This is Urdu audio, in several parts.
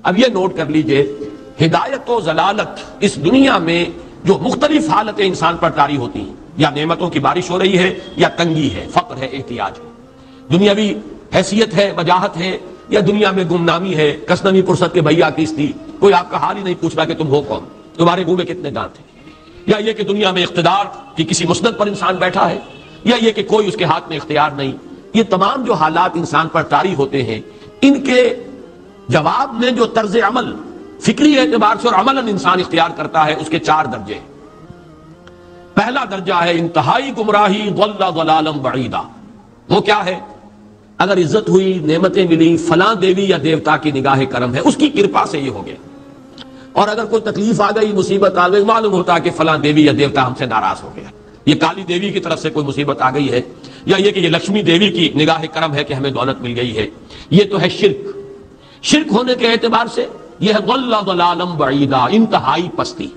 اب یہ نوٹ کر لیجئے، ہدایت و ضلالت اس دنیا میں جو مختلف حالتیں انسان پر طاری ہوتی ہیں، یا نعمتوں کی بارش ہو رہی ہے، یا تنگی ہے، فقر ہے، احتیاج ہے، دنیاوی حیثیت ہے، وجاہت ہے، یا دنیا میں گمنامی ہے، کسنوی پرست کے بھیا کس تھی، کوئی آپ کا حال ہی نہیں پوچھ رہا کہ تم ہو کون، تمہارے منہ میں کتنے دانت ہیں، یا یہ کہ دنیا میں اقتدار کی کسی مسند پر انسان بیٹھا ہے، یا یہ کہ کوئی اس کے ہاتھ میں اختیار نہیں۔ یہ تمام جو حالات انسان پر طاری ہوتے ہیں، ان کے جواب میں جو طرز عمل فکری اعتبار سے اور عملاً انسان اختیار کرتا ہے، اس کے 4 درجے ہیں۔ پہلا درجہ ہے انتہائی گمراہی، ضل ضلالا بعیدا۔ وہ کیا ہے؟ اگر عزت ہوئی، نعمتیں ملی، فلاں دیوی یا دیوتا کی نگاہ کرم ہے، اس کی کرپا سے یہ ہو گیا، اور اگر کوئی تکلیف آ گئی، مصیبت آ گئی، معلوم ہوتا ہے کہ فلاں دیوی یا دیوتا ہم سے ناراض ہو گیا، یہ کالی دیوی کی طرف سے کوئی مصیبت آ گئی ہے، یا یہ کہ یہ لکشمی دیوی کی نگاہ کرم ہے کہ ہمیں دولت مل گئی ہے۔ یہ تو ہے شرک۔ شرک ہونے کے اعتبار سے یہ ہے ضل ضلالا بعیدا، انتہائی پستی۔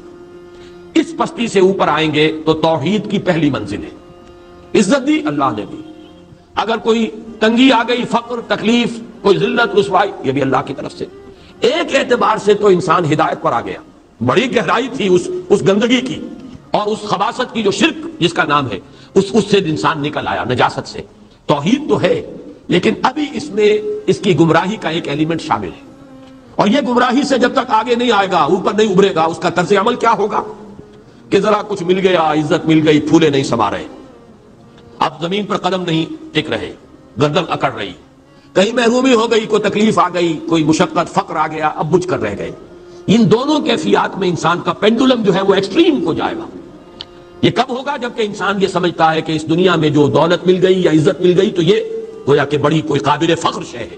اس پستی سے اوپر آئیں گے تو توحید کی پہلی منزل ہے۔ عزت دی اللہ نے دی، اگر کوئی تنگی آ گئی، فقر، تکلیف، کوئی ذلت، رسوائی، یہ بھی اللہ کی طرف سے۔ ایک اعتبار سے تو انسان ہدایت پر آ گیا، بڑی گہرائی تھی اس گندگی کی اور اس خباثت کی جو شرک جس کا نام ہے، اس سے انسان نکل آیا، نجاست سے۔ توحید تو ہے، لیکن ابھی اس میں اس کی گمراہی کا ایک ایلیمنٹ شامل ہے، اور یہ گمراہی سے جب تک آگے نہیں آئے گا، اوپر نہیں ابھرے گا، اس کا طرز عمل کیا ہوگا کہ ذرا کچھ مل گیا، عزت مل گئی، پھولے نہیں سما رہے، اب زمین پر قدم نہیں ٹک رہے، گردن اکڑ رہی، کہیں محرومی ہو گئی، کوئی تکلیف آ گئی، کوئی مشقت، فقر آ گیا، اب بجھ کر رہ گئے۔ ان دونوں کیفیات میں انسان کا پینڈولم جو ہے وہ ایکسٹریم کو جائے گا۔ یہ کب ہوگا؟ جبکہ انسان یہ سمجھتا ہے کہ اس دنیا میں جو دولت مل گئی یا عزت مل گئی تو یہ گویا کہ بڑی کوئی قابل فخر شے ہے،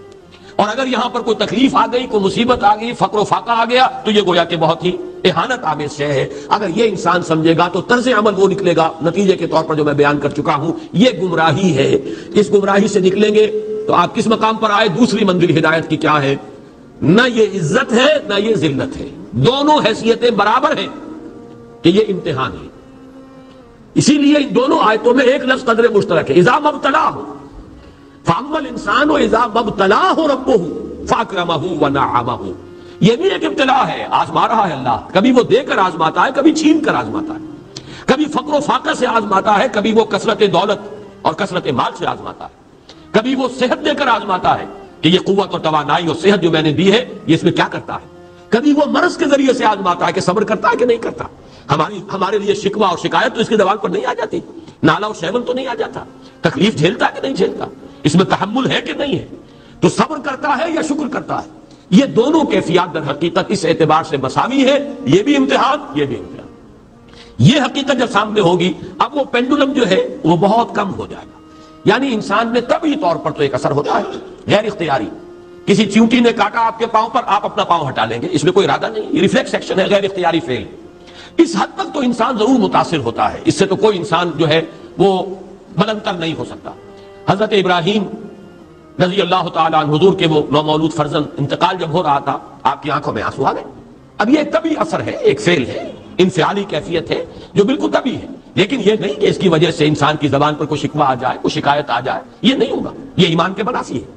اور اگر یہاں پر کوئی تکلیف آ گئی، کوئی مصیبت آ گئی، فقر و فاقہ آ گیا تو یہ گویا کہ بہت ہی اہانت آمیز شے ہے۔ اگر یہ انسان سمجھے گا تو طرز عمل وہ نکلے گا نتیجے کے طور پر جو میں بیان کر چکا ہوں، یہ گمراہی ہے۔ اس گمراہی سے نکلیں گے تو آپ کس مقام پر آئے؟ دوسری منزل ہدایت کی کیا ہے؟ نہ یہ عزت ہے نہ یہ ذلت ہے، دونوں حیثیتیں برابر ہیں کہ یہ امتحان ہے۔ اسی لیے ان دونوں آیتوں میں ایک لفظ قدر مشترک ہے، اذا مبتلاہ، فاما الانسان اذا مبتلاہ ربہ فاکرمہ ونعمہ۔ یہ بھی ایک ابتلا ہے، آزما رہا ہے اللہ، کبھی وہ دے کر آزماتا ہے، کبھی چھین کر آزماتا ہے، کبھی فقر و فاقہ سے آزماتا ہے، کبھی وہ کثرت دولت اور کثرت مال سے آزماتا ہے، کبھی وہ صحت دے کر آزماتا ہے کہ یہ قوت اور توانائی اور صحت جو میں نے دی ہے یہ اس میں کیا کرتا ہے، کبھی وہ مرض کے ذریعے سے آزماتا ہے کہ صبر کرتا ہے کہ نہیں کرتا۔ ہمارے لیے شکوہ اور شکایت تو اس کی زبان پر نہیں آ جاتی، نالا اور شیون تو نہیں آ جاتا، تکلیف جھیلتا ہے کہ نہیں جھیلتا، اس میں تحمل ہے کہ نہیں ہے، تو صبر کرتا ہے یا شکر کرتا ہے۔ یہ دونوں کیفیات در حقیقت اس اعتبار سے مساوی ہے، یہ بھی امتحان، یہ بھی امتحان۔ یہ حقیقت جب سامنے ہوگی، اب وہ پینڈولم جو ہے وہ بہت کم ہو جائے گا، یعنی انسان میں طبعی طور پر تو ایک اثر ہوتا ہے غیر اختیاری، کسی چیونٹی نے کاٹا آپ کے پاؤں پر، آپ اپنا پاؤں ہٹا لیں گے، اس میں کوئی ارادہ نہیں، یہ ریفلیکس ایکشن ہے، غیر اختیاری فعل۔ اس حد تک تو انسان ضرور متاثر ہوتا ہے، اس سے تو کوئی انسان جو ہے وہ بلند تر نہیں ہو سکتا۔ حضرت ابراہیم رضی اللہ تعالیٰ عنہ، حضور کے وہ نومولود فرزند، انتقال جب ہو رہا تھا آپ کی آنکھوں میں آنسو آ گئے۔ اب یہ طبعی اثر ہے، ایک فعل ہے، انفعالی کیفیت ہے جو بالکل طبعی ہے، لیکن یہ نہیں کہ اس کی وجہ سے انسان کی زبان پر کوئی شکوہ آ جائے، کوئی شکایت آ جائے، یہ نہیں ہوگا، یہ ایمان کے منافی ہے۔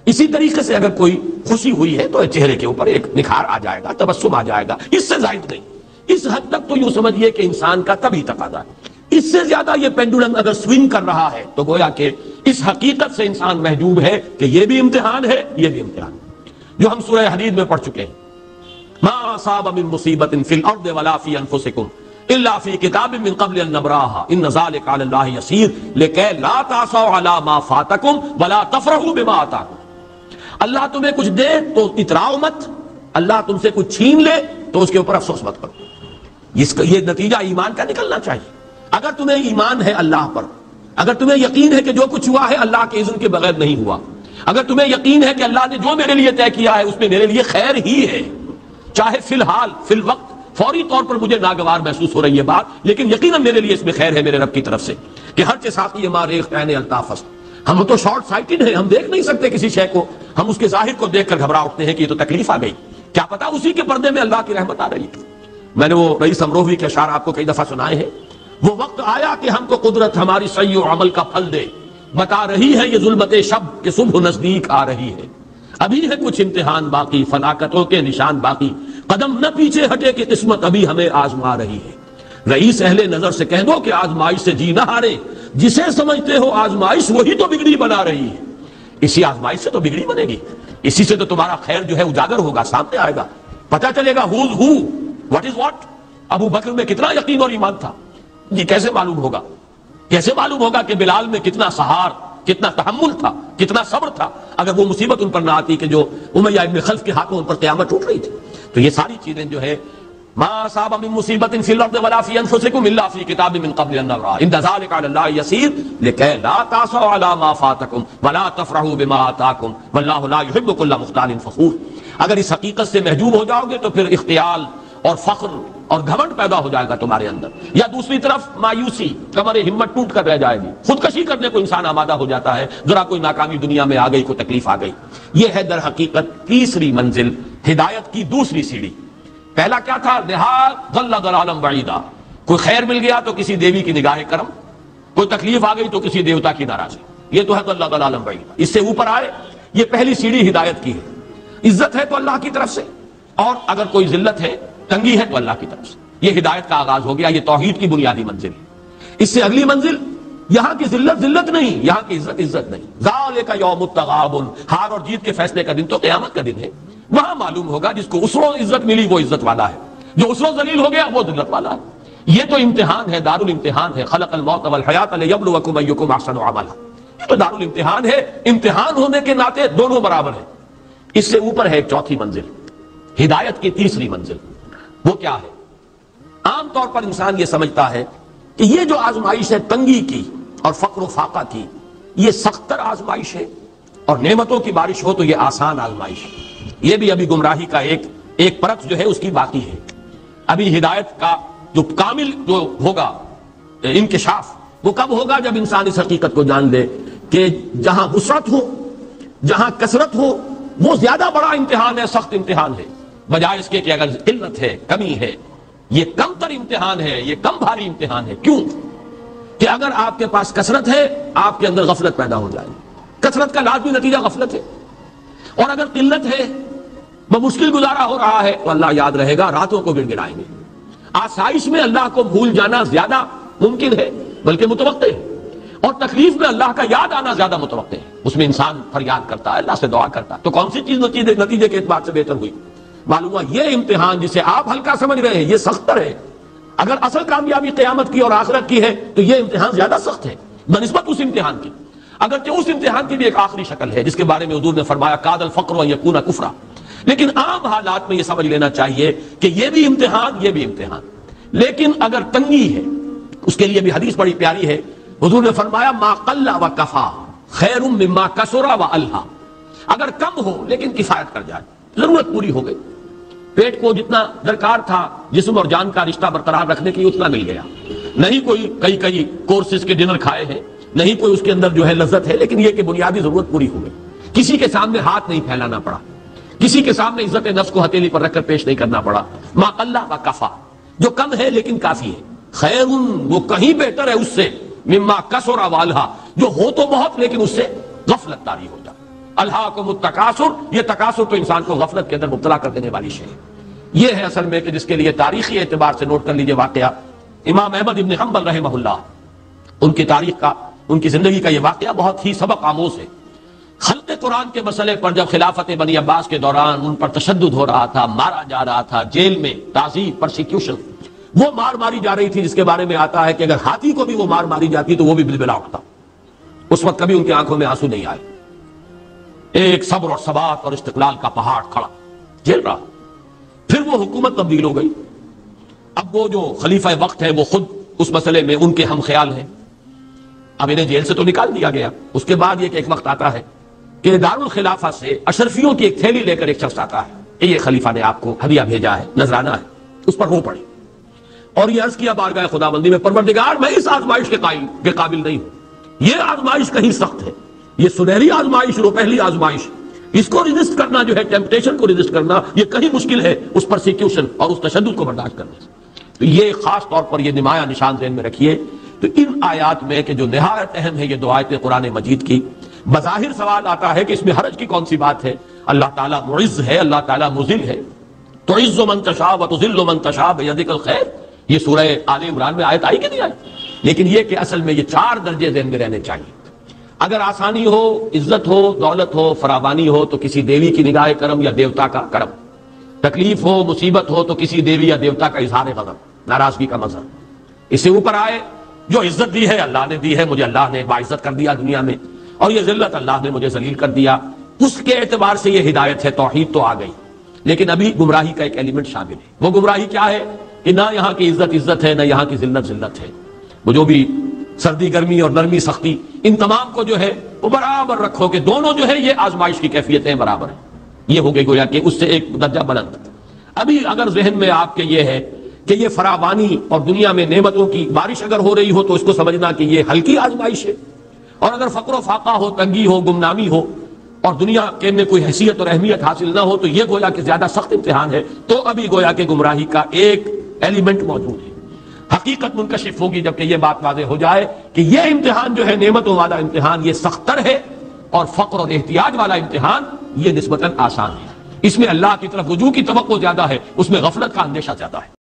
اسی طریقے سے اگر کوئی خوشی ہوئی ہے تو چہرے کے اوپر ایک نکھار آ جائے گا، تبسم آ جائے گا، اس سے زائد نہیں۔ اس حد تک تو یوں سمجھیے کہ انسان کا طبعی تقاضا ہے۔ اس سے زیادہ یہ پینڈولم اگر سوئنگ کر رہا ہے تو گویا کہ اس حقیقت سے انسان محجوب ہے کہ یہ بھی امتحان ہے، یہ بھی امتحان ہے، جو ہم سورہ حدید میں پڑھ چکے ہیں۔ ما اصاب من مصیبت فی الارض ولا فی انفسکم الا فی کتاب من قبل ان نبراها ان ذلک علی اللہ یسیر لکی لا تعصوا علی ما فاتکم ولا تفرحوا بما آتاکم۔ اللہ تمہیں کچھ دے تو اتراؤ مت، اللہ تم سے کچھ چھین لے تو اس کے اوپر افسوس مت کرو۔ یہ نتیجہ ایمان کا نکلنا چاہیے۔ اگر تمہیں ایمان ہے اللہ پر، اگر تمہیں یقین ہے کہ جو کچھ ہوا ہے اللہ کے اذن کے بغیر نہیں ہوا، اگر تمہیں یقین ہے کہ اللہ نے جو میرے لیے طے کیا ہے اس میں میرے لیے خیر ہی ہے، چاہے فی الحال فی الوقت فوری طور پر مجھے ناگوار محسوس ہو رہی ہے بات، لیکن یقیناً میرے لیے اس میں خیر ہے میرے رب کی طرف سے، کہ ہر چساقی ماریخ عین الطاف۔ ہم تو شارٹ سائٹڈ ہیں، ہم دیکھ نہیں سکتے کسی شے کو، ہم اس کے ظاہر کو دیکھ کر گھبرا اٹھتے ہیں کہ یہ تو تکلیف آ گئی، کیا پتا اسی کے پردے میں اللہ کی رحمت آ رہی ہے۔ میں نے وہ رئیس امروہوی کے اشعار آپ کو کئی دفعہ سنائے ہیں۔ وہ وقت آیا کہ ہم کو قدرت ہماری سعی و عمل کا پھل دے، بتا رہی ہے یہ ظلمت شب کہ صبح نزدیک آ رہی ہے۔ ابھی ہے کچھ امتحان باقی، فلاکتوں کے نشان باقی، قدم نہ پیچھے ہٹے کہ قسمت ابھی ہمیں آزما رہی ہے۔ رئیس اہل نظر سے کہہ دو کہ آزمائش سے جی نہ ہارے، جسے سمجھتے ہو آزمائش وہی تو بگڑی بنا رہی ہے۔ اسی آزمائش سے تو بگڑی بنے گی، اسی سے تو تمہارا خیر جو ہے اجاگر ہوگا، سامنے آئے گا، پتہ چلے گا who's who, what is what۔ ابو بکر میں کتنا یقین اور ایمان تھا، یہ کیسے معلوم ہوگا؟ کیسے معلوم ہوگا کہ بلال میں کتنا سہار، کتنا تحمل تھا، کتنا صبر تھا، اگر وہ مصیبت ان پر نہ آتی کہ جو امیہ ابن خلف کے ہاتھوں ان پر قیامت ٹوٹ رہی تھی۔ تو یہ ساری چیزیں جو ہے ما اصاب من مصیبت فی الارض ولا فی انفسکم الا فی کتاب من قبل ان نبرأ ان ذلک علی اللہ یسیر لکی لا تأسوا علی ما فاتکم ولا تفرحوا بما آتاکم واللہ لا یحب کل مختال فخور۔ اگر اس حقیقت سے محجوب ہو جاؤ گے تو پھر اختیال اور فخر اور گھمنڈ پیدا ہو جائے گا تمہارے اندر، یا دوسری طرف مایوسی، کمر ہمت ٹوٹ کر رہ جائے گی، خودکشی کرنے کو انسان آمادہ ہو جاتا ہے، ذرا کوئی ناکامی دنیا میں آ گئی، کوئی تکلیف آ گئی۔ یہ ہے در حقیقت تیسری منزل، ہدایت کی دوسری سیڑھی۔ پہلا کیا تھا؟ نہایت ضل ضلالا بعیدا، کوئی خیر مل گیا تو کسی دیوی کی نگاہ کرم، کوئی تکلیف آ گئی تو کسی دیوتا کی ناراضی، یہ تو ہے ضل ضلالا بعیدا۔ اس سے اوپر آئے، یہ پہلی سیڑھی ہدایت کی ہے۔ عزت ہے تو اللہ کی طرف سے، اور اگر کوئی ذلت ہے، تنگی ہے تو اللہ کی طرف سے، یہ ہدایت کا آغاز ہو گیا، یہ توحید کی بنیادی منزل ہے۔ اس سے اگلی منزل، یہاں کی ذلت ذلت نہیں، یہاں کی عزت عزت نہیں۔ ذالک یوم التغابن، ہار اور جیت کے فیصلے کا دن تو قیامت کا دن ہے۔ وہاں معلوم ہوگا جس کو اسروں عزت ملی وہ عزت والا ہے، جو اسروں ذلیل ہو گیا وہ ذلت والا ہے۔ یہ تو امتحان ہے، دار الامتحان ہے۔ خلق الموت والحیات لیبلوکم ایکم احسن عملا، یہ تو دار الامتحان ہے۔ امتحان ہونے کے ناطے دونوں برابر ہیں۔ اس سے اوپر ہے ایک چوتھی منزل، ہدایت کی تیسری منزل۔ وہ کیا ہے؟ عام طور پر انسان یہ سمجھتا ہے کہ یہ جو آزمائش ہے تنگی کی اور فقر و فاقہ کی، یہ سخت تر آزمائش ہے، اور نعمتوں کی بارش ہو تو یہ آسان آزمائش ہے۔ یہ بھی ابھی گمراہی کا ایک پرت جو ہے اس کی باقی ہے۔ ابھی ہدایت کا جو کامل جو ہوگا انکشاف، وہ کب ہوگا؟ جب انسان اس حقیقت کو جان لے کہ جہاں وسعت ہو، جہاں کثرت ہو، وہ زیادہ بڑا امتحان ہے، سخت امتحان ہے، بجائے اس کے کہ اگر قلت ہے، کمی ہے، یہ کم تر امتحان ہے، یہ کم بھاری امتحان ہے۔ کیوں؟ کہ اگر آپ کے پاس کثرت ہے، آپ کے اندر غفلت پیدا ہو جائے گی، کثرت کا لازمی نتیجہ غفلت ہے، اور اگر قلت ہے، بمشکل گزارا ہو رہا ہے، تو اللہ یاد رہے گا، راتوں کو گڑ گڑائیں گے۔ آسائش میں اللہ کو بھول جانا زیادہ ممکن ہے، بلکہ متوقع ہے، اور تکلیف میں اللہ کا یاد آنا زیادہ متوقع ہے۔ اس میں انسان فریاد کرتا ہے، اللہ سے دعا کرتا ہے، تو کون سی چیز نتیجے کے اعتبار سے بہتر ہوئی؟ معلوم ہوا یہ امتحان جسے آپ ہلکا سمجھ رہے ہیں یہ سخت تر ہے۔ اگر اصل کامیابی قیامت کی اور آخرت کی ہے تو یہ امتحان زیادہ سخت ہے بنسبت اس امتحان کی، اگرچہ اس امتحان کی بھی ایک آخری شکل ہے جس کے بارے میں حضور نے فرمایا کاد الفقر و یکون کفرا۔ لیکن عام حالات میں یہ سمجھ لینا چاہیے کہ یہ بھی امتحان، یہ بھی امتحان۔ لیکن اگر تنگی ہے، اس کے لیے بھی حدیث بڑی پیاری ہے، حضور نے فرمایا ما قل و کفا خیر مما کثر و الہا۔ اگر کم ہو لیکن کفایت کر جائے، ضرورت پوری ہو گئی، پیٹ کو جتنا درکار تھا جسم اور جان کا رشتہ برقرار رکھنے کے اتنا مل گیا، نہیں کوئی کئی کورسز کے ڈنر کھائے ہیں، نہیں کوئی اس کے اندر جو ہے لذت ہے، لیکن یہ کہ بنیادی ضرورت پوری ہو گئی، کسی کے سامنے ہاتھ نہیں پھیلانا پڑا، کسی کے سامنے عزت نفس کو ہتھیلی پر رکھ کر پیش نہیں کرنا پڑا۔ ما قل و کفا، جو کم ہے لیکن کافی ہے، خیر وہ کہیں بہتر ہے اس سے مما کثر و الہا، جو ہو تو بہت لیکن اس سے غفلت طاری ہو جائے۔ الہاکم التکاثر، یہ تکاثر تو انسان کو غفلت کے اندر مبتلا کر دینے والی شے ہے۔ یہ ہے اصل میں کہ جس کے لیے تاریخی اعتبار سے نوٹ کر لیجئے واقعہ امام احمد ابن حنبل رحمہ اللہ، ان کی تاریخ کا، ان کی زندگی کا یہ واقعہ بہت ہی سبق آموز ہے۔ خلق قرآن کے مسئلے پر جب خلافت بنی عباس کے دوران ان پر تشدد ہو رہا تھا، مارا جا رہا تھا، جیل میں تعذیب، پرسیکیوشن، وہ مار ماری جا رہی تھی جس کے بارے میں آتا ہے کہ اگر ہاتھی کو بھی وہ مار ماری جاتی تو وہ بھی بلبلا اٹھتا۔ اس وقت کبھی ان کی آنکھوں میں آنسو نہیں آئے، ایک صبر اور ثبات اور استقلال کا پہاڑ کھڑا جھیل رہا۔ پھر وہ حکومت تبدیل ہو گئی، اب وہ جو خلیفہ وقت ہے وہ خود اس مسئلے میں ان کے ہم خیال ہیں، اب انہیں جیل سے تو نکال دیا گیا۔ اس کے بعد یہ کہ ایک وقت آتا ہے کہ دارالخلافہ سے اشرفیوں کی ایک تھیلی لے کر ایک شخص آتا ہے کہ یہ خلیفہ نے آپ کو ہدیہ بھیجا ہے، نذرانہ ہے۔ اس پر رو پڑی اور یہ عرض کیا بارگاہ خداوندی میں، پروردگار میں اس آزمائش کے قابل نہیں ہوں، یہ آزمائش کہیں سخت ہے، یہ سنہری آزمائش، روپہلی آزمائش، اس کو ریزسٹ کرنا جو ہے، ٹیمپٹیشن کو ریزسٹ کرنا، یہ کہیں مشکل ہے اس پرسیکیوشن اور اس تشدد کو برداشت کرنے سے۔ تو یہ خاص طور پر یہ نمایاں نشان ذہن میں رکھیے۔ تو ان آیات میں کہ جو نہایت اہم ہے یہ دو آیتیں قرآن مجید کی، بظاہر سوال آتا ہے کہ اس میں حرج کی کون سی بات ہے؟ اللہ تعالیٰ معز ہے، اللہ تعالیٰ مذل ہے، تعز من تشاء وتذل من تشاء بیدک الخیر، یہ سورہ آل عمران میں آیت آئی کہ نہیں آئی؟ لیکن یہ کہ اصل میں یہ 4 درجے ذہن میں رہنے چاہیے۔ اگر آسانی ہو، عزت ہو، دولت ہو، فراوانی ہو تو کسی دیوی کی نگاہ کرم یا دیوتا کا کرم، تکلیف ہو، مصیبت ہو تو کسی دیوی یا دیوتا کا اظہار غضب، ناراضگی کا مظہر۔ اس سے اوپر آئے جو عزت دی ہے اللہ نے دی ہے، مجھے اللہ نے باعزت کر دیا دنیا میں، اور یہ ذلت اللہ نے مجھے ذلیل کر دیا، اس کے اعتبار سے یہ ہدایت ہے، توحید تو آ گئی، لیکن ابھی گمراہی کا ایک ایلیمنٹ شامل ہے۔ وہ گمراہی کیا ہے کہ نہ یہاں کی عزت عزت ہے، نہ یہاں کی ذلت ذلت ہے۔ وہ جو بھی سردی گرمی اور نرمی سختی، ان تمام کو جو ہے وہ برابر رکھو کہ دونوں جو ہے یہ آزمائش کی کیفیتیں برابر ہیں۔ یہ ہو گئی گویا کہ اس سے ایک درجہ بلند۔ ابھی اگر ذہن میں آپ کے یہ ہے کہ یہ فراوانی اور دنیا میں نعمتوں کی بارش اگر ہو رہی ہو تو اس کو سمجھنا کہ یہ ہلکی آزمائش ہے، اور اگر فقر و فاقہ ہو، تنگی ہو، گمنامی ہو، اور دنیا کے میں کوئی حیثیت اور اہمیت حاصل نہ ہو تو یہ گویا کہ زیادہ سخت امتحان ہے، تو ابھی گویا کہ گمراہی کا ایک ایلیمنٹ موجود ہے۔ حقیقت منکشف ہوگی جبکہ یہ بات واضح ہو جائے کہ یہ امتحان جو ہے نعمتوں والا امتحان یہ سخت تر ہے، اور فقر اور احتیاج والا امتحان یہ نسبتاً آسان ہے۔ اس میں اللہ کی طرف رجوع کی توقع زیادہ ہے، اس میں غفلت کا اندیشہ زیادہ ہے۔